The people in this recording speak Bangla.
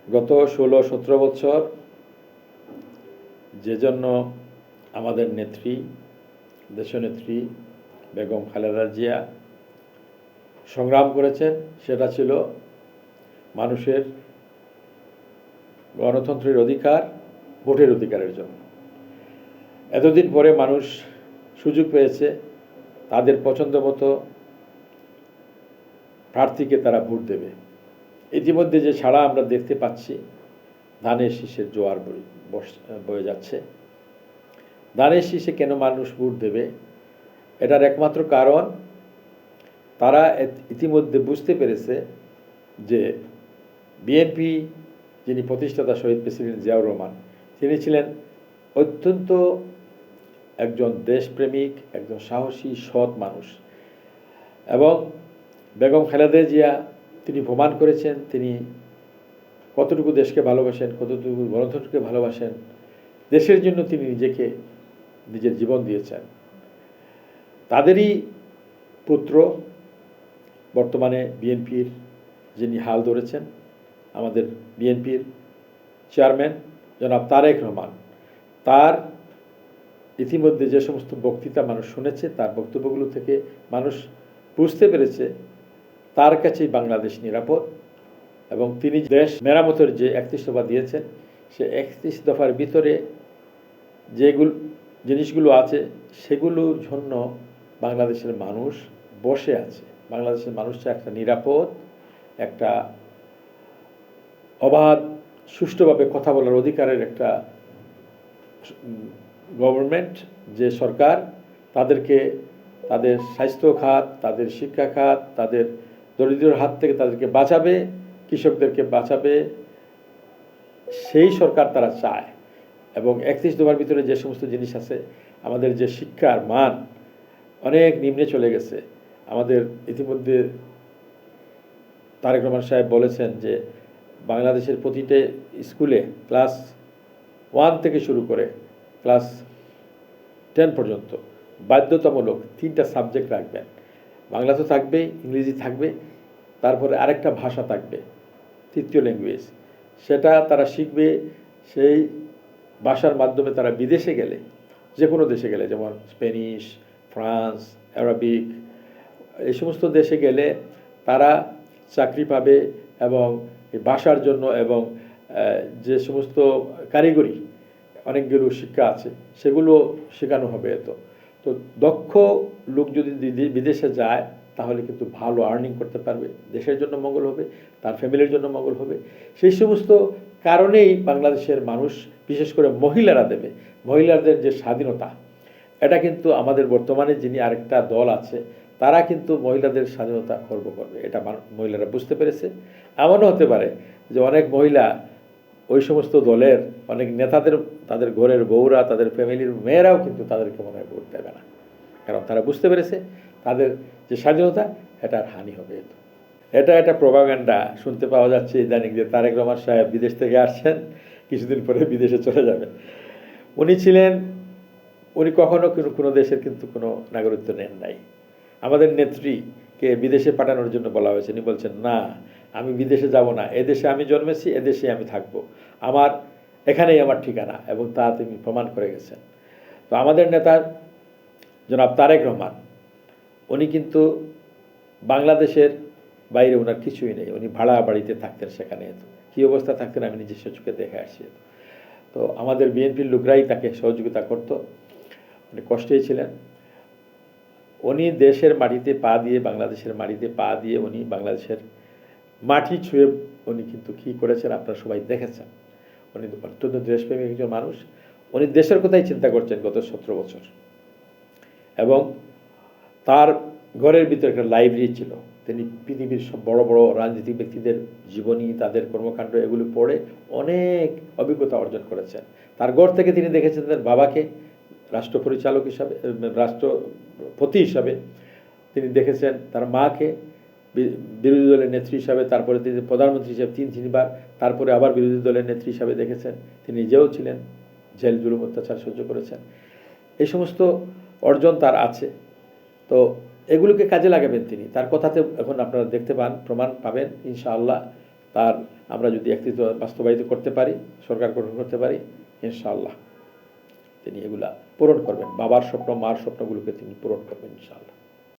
গত 16-17 বছর যে জন্য আমাদের নেত্রী, দেশনেত্রী বেগম খালেদা জিয়া সংগ্রাম করেছেন, সেটা ছিল মানুষের গণতন্ত্রের অধিকার, ভোটের অধিকারের জন্য। এতদিন পরে মানুষ সুযোগ পেয়েছে তাদের পছন্দ মতো প্রার্থীকে তারা ভোট দেবে। ইতিমধ্যে যে ছাড়া আমরা দেখতে পাচ্ছি, ধানের শীষের জোয়ার বয়ে যাচ্ছে। ধানের শীষে কেন মানুষ ভোট দেবে? এটার একমাত্র কারণ, তারা ইতিমধ্যে বুঝতে পেরেছে যে বিএনপি যিনি প্রতিষ্ঠাতা শহীদ প্রেসিডেন্ট জিয়াউর রহমান, তিনি ছিলেন অত্যন্ত একজন দেশপ্রেমিক, একজন সাহসী, সৎ মানুষ। এবং বেগম খালেদা জিয়া তিনি প্রমাণ করেছেন তিনি কতটুকু দেশকে ভালোবাসেন, কতটুকু গণতন্ত্রকে ভালোবাসেন। দেশের জন্য তিনি নিজের জীবন দিয়েছেন। তাদেরই পুত্র বর্তমানে বিএনপির যিনি হাল ধরেছেন, আমাদের বিএনপির চেয়ারম্যান জনাব তারেক রহমান। তার ইতিমধ্যে যে সমস্ত বক্তৃতা মানুষ শুনেছে, তার বক্তব্যগুলো থেকে মানুষ বুঝতে পেরেছে তার কাছেই বাংলাদেশ নিরাপদ। এবং তিনি দেশ মেরামতের যে 31 দফা দিয়েছেন, সে 31 দফার ভিতরে যেগুলো জিনিসগুলো আছে সেগুলোর জন্য বাংলাদেশের মানুষ বসে আছে। বাংলাদেশের মানুষ চায় একটা নিরাপদ, একটা অবাধ, সুষ্ঠুভাবে কথা বলার অধিকারের একটা গভর্নমেন্ট, যে সরকার তাদেরকে তাদের স্বাস্থ্য খাত, তাদের শিক্ষা খাত, তাদের দরিদ্রের হাত থেকে তাদেরকে বাঁচাবে, কৃষকদেরকে বাঁচাবে, সেই সরকার তারা চায়। এবং 31 দফার ভিতরে যে সমস্ত জিনিস আছে, আমাদের যে শিক্ষার মান অনেক নিম্নে চলে গেছে। আমাদের ইতিমধ্যে তারেক রহমান সাহেব বলেছেন যে বাংলাদেশের প্রতিটা স্কুলে ক্লাস 1 থেকে শুরু করে ক্লাস 10 পর্যন্ত বাধ্যতামূলক 3টা সাবজেক্ট রাখবেন। বাংলা তো থাকবেই, ইংরেজি থাকবে, তারপরে আরেকটা ভাষা থাকবে, তৃতীয় ল্যাঙ্গুয়েজ। সেটা তারা শিখবে। সেই ভাষার মাধ্যমে তারা বিদেশে গেলে, যে কোনো দেশে গেলে, যেমন স্প্যানিশ, ফ্রান্স, আরবিক, এই সমস্ত দেশে গেলে তারা চাকরি পাবে। এবং এই ভাষার জন্য এবং যে সমস্ত কারিগরি অনেকগুলো শিক্ষা আছে সেগুলো শেখানো হবে। তো দক্ষ লোক যদি বিদেশে যায় তাহলে কিন্তু ভালো আর্নিং করতে পারবে, দেশের জন্য মঙ্গল হবে, তার ফ্যামিলির জন্য মঙ্গল হবে। সেই সমস্ত কারণেই বাংলাদেশের মানুষ, বিশেষ করে মহিলারা দেবে। মহিলাদের যে স্বাধীনতা, এটা কিন্তু আমাদের বর্তমানে যিনি আরেকটা দল আছে, তারা কিন্তু মহিলাদের স্বাধীনতা খর্ব করবে, এটা মহিলারা বুঝতে পেরেছে। এমনও হতে পারে যে অনেক মহিলা ওই সমস্ত দলের অনেক নেতাদের, তাদের ঘরের বউরা, তাদের ফ্যামিলির মেয়েরাও কিন্তু তাদেরকে মনে হয় ভোট দেবে না, কারণ তারা বুঝতে পেরেছে তাদের যে স্বাধীনতা, এটার হানি হবে। এটা প্রোপাগান্ডা শুনতে পাওয়া যাচ্ছে ইদানিং, যে তারেক রহমান সাহেব বিদেশ থেকে আসছেন, কিছুদিন পরে বিদেশে চলে যাবেন। উনি কখনো কোনো দেশের কিন্তু কোনো নাগরিকত্ব নেন নাই। আমাদের নেত্রীকে বিদেশে পাঠানোর জন্য বলা হয়েছে, উনি বলছেন না, আমি বিদেশে যাব না, এদেশে আমি জন্মেছি, এদেশে আমি থাকবো, এখানেই আমার ঠিকানা, এবং তা তিনি প্রমাণ করে গেছেন। তো আমাদের নেতা জনাব তারেক রহমান, উনি কিন্তু বাংলাদেশের বাইরে ওনার কিছুই নেই। উনি ভাড়া বাড়িতে থাকতেন, সেখানে কী অবস্থা থাকতেন আমি নিজস্ব চোখে দেখে আসছি। তো আমাদের বিএনপির লোকরাই তাকে সহযোগিতা করত, উনি কষ্টেই ছিলেন। উনি দেশের মাটিতে পা দিয়ে, বাংলাদেশের মাটিতে পা দিয়ে উনি বাংলাদেশের মাটি ছুঁয়ে উনি কিন্তু কী করেছেন আপনারা সবাই দেখেছেন। উনি অত্যন্ত দেশপ্রেমিক একজন মানুষ। উনি দেশের কথাই চিন্তা করছেন গত 17 বছর। এবং তার ঘরের ভিতরে একটা লাইব্রেরি ছিল। তিনি পৃথিবীর সব বড় বড় রাজনীতিক ব্যক্তিদের জীবনী, তাদের কর্মকাণ্ড, এগুলো পড়ে অনেক অভিজ্ঞতা অর্জন করেছেন। তার ঘর থেকে তিনি দেখেছেন তার বাবাকে রাষ্ট্র পরিচালক হিসাবে, রাষ্ট্রপতি হিসাবে তিনি দেখেছেন, তার মাকে বিরোধী দলের নেত্রী হিসাবে, তারপরে তিনি প্রধানমন্ত্রী হিসাবে 3-3বার, তারপরে আবার বিরোধী দলের নেত্রী হিসাবে দেখেছেন। তিনি নিজেও ছিলেন, জেল জুলুম অত্যাচার সহ্য করেছেন। এই সমস্ত অর্জন তার আছে। তো এগুলোকে কাজে লাগাবেন তিনি। তার কথাতে এখন আপনারা দেখতে পান, প্রমাণ পাবেন ইনশাআল্লাহ। তার আমরা যদি একত্রিত বাস্তবায়িত করতে পারি, সরকার গঠন করতে পারি, ইনশাআল্লাহ তিনি এগুলা পূরণ করবেন। বাবার স্বপ্ন, মার স্বপ্নগুলোকে তিনি পূরণ করবেন ইনশাআল্লাহ।